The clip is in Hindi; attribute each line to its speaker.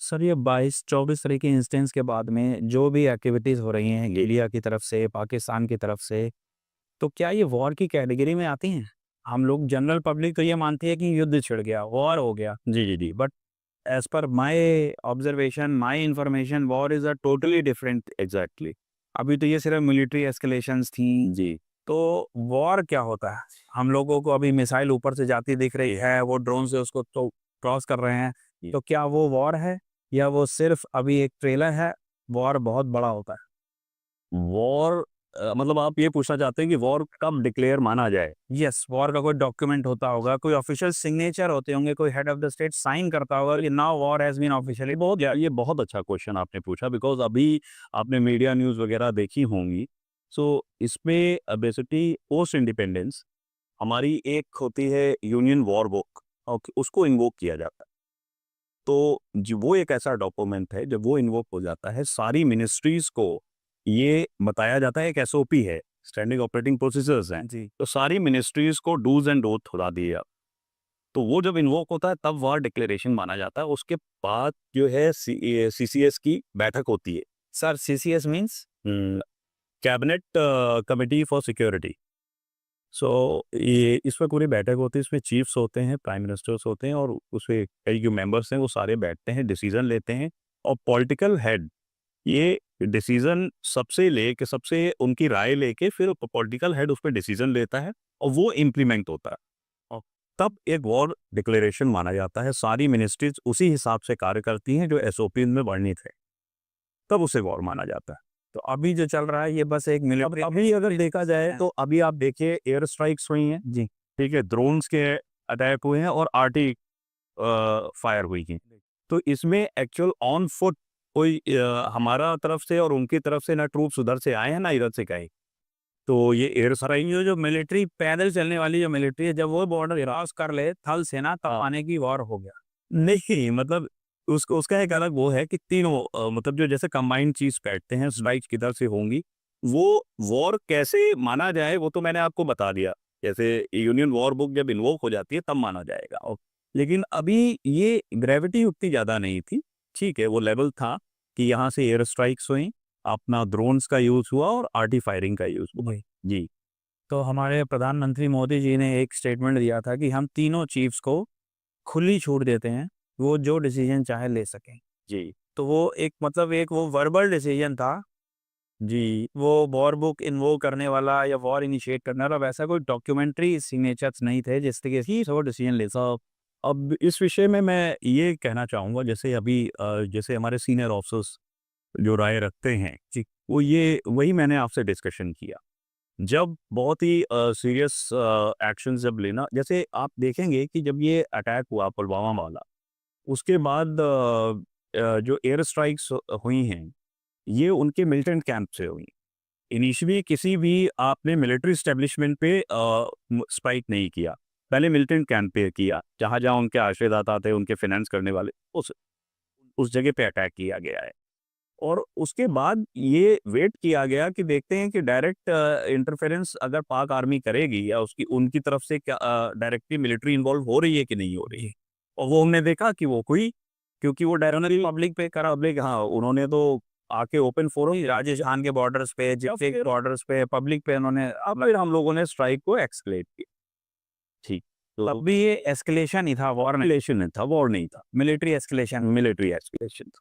Speaker 1: सर ये 22-24 तरह के इंस्टेंस के बाद में जो भी एक्टिविटीज़ हो रही हैं इंडिया की तरफ से, पाकिस्तान की तरफ से, तो क्या ये वॉर की कैटेगरी में आती हैं? हम लोग जनरल पब्लिक तो ये मानती है कि युद्ध छिड़ गया, वॉर हो गया। जी, जी, जी। But as per my observation, my information, war is a totally different.
Speaker 2: Exactly.
Speaker 1: अभी तो ये सिर्फ़ मिलिट्री एस्केलेशंस थी।
Speaker 2: जी।
Speaker 1: तो वॉर क्या होता है? हम लोगों को अभी मिसाइल ऊपर से जाती दिख रही है, वो ड्रोन से उसको तो क्रॉस कर रहे हैं।
Speaker 2: जी।
Speaker 1: तो क्या वो वॉर है या वो सिर्फ़ अभी एक ट्रेलर है? वॉर बहुत बड़ा होता है।
Speaker 2: वॉर मतलब आप ये पूछना चाहते हैं कि वॉर कब डिक्लेयर माना जाए?
Speaker 1: यस, वॉर का कोई डॉक्यूमेंट होता होगा, कोई ऑफ़िशियल सिग्नेचर होते होंगे, कोई head of the state sign करता होगा कि now war has been officially.
Speaker 2: ये बहुत अच्छा क्वेश्चन आपने पूछा बिकॉज़ अभी आपने मीडिया न्यूज़ वग़ैरह देखी होंगी। सो इसमें बेसिकली पोस्ट इंडिपेंडेंस हमारी एक होती है यूनियन वॉर बुक और उसको इन्वोक किया जाता है। तो वो एक ऐसा डॉक्यूमेंट है जब वो इन्वोक हो जाता है सारी मिनिस्ट्रीज को ये बताया जाता है, एक एसओपी है, स्टैंडिंग ऑपरेटिंग प्रोसीजर्स हैं।
Speaker 1: जी।
Speaker 2: तो सारी मिनिस्ट्रीज को डूज एंड डोंट बता दिए आप। तो वो जब इन्वोक होता है तब वॉर डिक्लेरेशन माना जाता है। उसके बाद जो है सीसीएस की बैठक होती है।
Speaker 1: Sir CCS means?
Speaker 2: Cabinet committee for security. So ये इसमें पूरी बैठक होती है, इसमें चीफ्स होते हैं, प्राइम मिनिस्टर्स होते हैं और उसमें कई जो मेंबर्स हैं वो सारे बैठते हैं, डिसीजन लेते हैं और पॉलिटिकल हेड ये डिसीजन सबसे लेके सबसे उनकी राय लेके फिर पॉलिटिकल हेड उस पर डिसीजन लेता है और वो इम्प्लीमेंट होता है और तब एक वॉर डिक्लेरेशन माना जाता है। सारी मिनिस्ट्रीज उसी हिसाब से कार्य करती हैं जो एसओपी में वर्णित है, तब उसे वॉर माना जाता है।
Speaker 1: तो अभी जो चल रहा है ये बस एक
Speaker 2: अब
Speaker 1: मिलिट्री।
Speaker 2: अभी अगर देखा जाए तो अभी आप देखिए एयर स्ट्राइक्स हुई हैं,
Speaker 1: जी।
Speaker 2: ठीक है, ड्रोन्स के अटैक हुए हैं और आर्टी फायर हुई हैं। तो इसमें एक्चुअल ऑन फुट कोई हमारा तरफ से और उनकी तरफ से ना ट्रूप्स उधर से आए हैं ना इधर से गए। तो ये एयर
Speaker 1: सर
Speaker 2: स्ट्राइक
Speaker 1: ये जो मिलिट्री पैदल चलने वाली जो मिलिट्री है, जब वो बॉर्डर क्रॉस कर ले थल सेना तब
Speaker 2: हाँ,
Speaker 1: आने की वॉर हो गया।
Speaker 2: नहीं मतलब उसका एक अलग वो है कि तीनों मतलब जो जैसे कंबाइंड चीज़ बैठते हैं, स्ट्राइक्स किधर से होंगी, वो वॉर कैसे माना जाए वो तो मैंने आपको बता दिया। जैसे यूनियन वॉर बुक जब इन्वोक हो जाती है तब माना जाएगा लेकिन अभी ये ग्रेविटी उतनी ज़्यादा नहीं थी, ठीक है, वो लेवल था कि यहाँ से एयर स्ट्राइक्स हुई, अपना ड्रोन्स का यूज़ हुआ और आर्टी फायरिंग का यूज़ हुआ।
Speaker 1: जी।
Speaker 2: जी,
Speaker 1: तो हमारे प्रधानमंत्री मोदी जी ने एक स्टेटमेंट दिया था कि हम तीनों चीफ्स को खुली छूट देते हैं, वो जो डिसीजन चाहे ले सकें।
Speaker 2: जी,
Speaker 1: तो वो एक मतलब एक वो वर्बल डिसीजन था। जी, वो वॉर बुक इन्वोक करने वाला या वॉर इनिशिएट करने वाला वैसा कोई डॉक्यूमेंट्री सिग्नेचर्स नहीं थे जिस तरीके से वो डिसीजन ले सके।
Speaker 2: अब इस विषय में मैं ये कहना चाहूँगा जैसे अभी जैसे हमारे सीनियर ऑफिसर्स जो राय रखते हैं,
Speaker 1: जी।
Speaker 2: वो ये वही मैंने आपसे डिस्कशन किया। जब बहुत ही सीरियस एक्शंस जब लेना जैसे आप देखेंगे कि जब ये अटैक हुआ पुलवामा वाला, उसके बाद जो एयर स्ट्राइक्स हुई हैं, ये उनके मिलिटेंट कैंप से हुई। इनिशियली किसी भी आपने मिलिट्री एस्टेब्लिशमेंट पे स्ट्राइक नहीं किया। पहले मिलिटेंट कैंप पे किया, जहाँ-जहाँ उनके आश्रयदाता थे, उनके फाइनेंस करने वाले, उस जगह पे अटैक किया गया है। और उसके बाद ये वेट किया गया कि देखते हैं कि डायरेक्ट इंटरफेरेंस अगर पाक आर्मी करेगी या उसकी उनकी तरफ से क्या डायरेक्टली मिलिट्री इन्वॉल्व हो रही है कि नहीं हो रही है। और वो हमने देखा कि वो हुई, क्योंकि वो डायरेक्टली पब्लिक पे करा पब्लिक, हाँ, उन्होंने तो आके ओपन फोरम
Speaker 1: राजस्थान के बॉर्डर्स पे,
Speaker 2: या
Speaker 1: जितने
Speaker 2: फिर
Speaker 1: बॉर्डर्स पे पब्लिक पे उन्होंने
Speaker 2: अब फिर हम लोगों ने स्ट्राइक को एक्सकेलेट किया। ठीक,
Speaker 1: तब
Speaker 2: तो
Speaker 1: भी ये एस्केलेशन ही था, वॉर नहीं।
Speaker 2: एस्केलेशन था, वॉर नहीं था,
Speaker 1: मिलिट्री एस्केलेशन।
Speaker 2: मिलिट्री एस्केलेशन था।